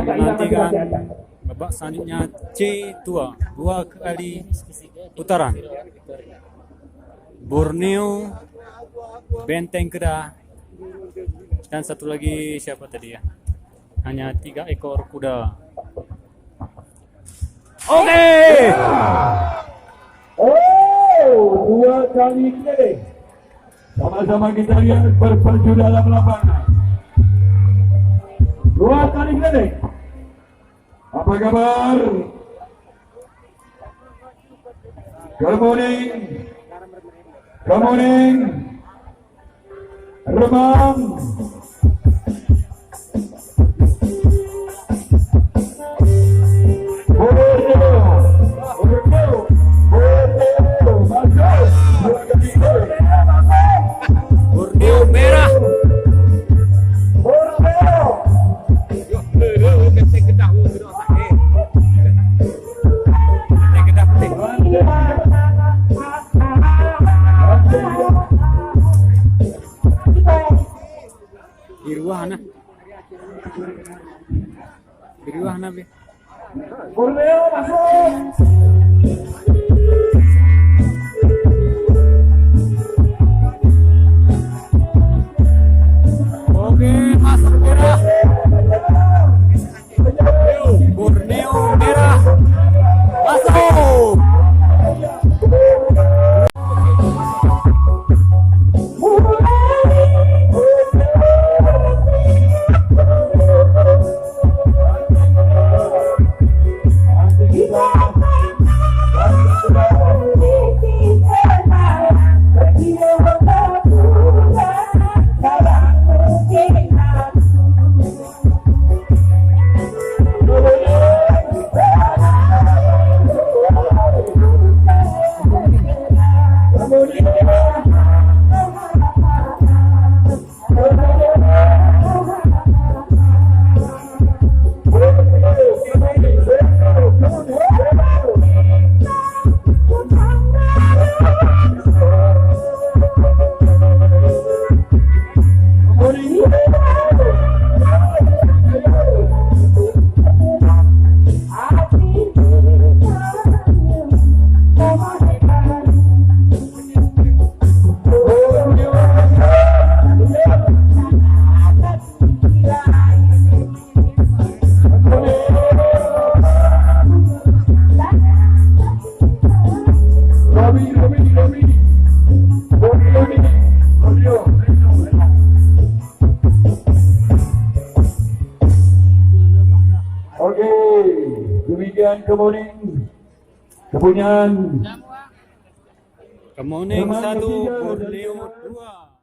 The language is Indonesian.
Menantikan babak selanjutnya C2, 2 kali putaran. Borneo, Benteng Kedah, dan satu lagi siapa tadi ya? Hanya 3 ekor kuda. Oke. Oh, 2 kali keliling. Sama-sama kita lihat berpacu dalam lapangan. 2 kali keliling. Apa kabar? Good morning. Good morning. Remang. Borneo merah. Benteng Kedah penting. Biruah be. Borneo masuk. Oke, masuk merah. Borneo merah. Masuk. Oke, demikian kepunyaan Kemuning 1, Borneo 2.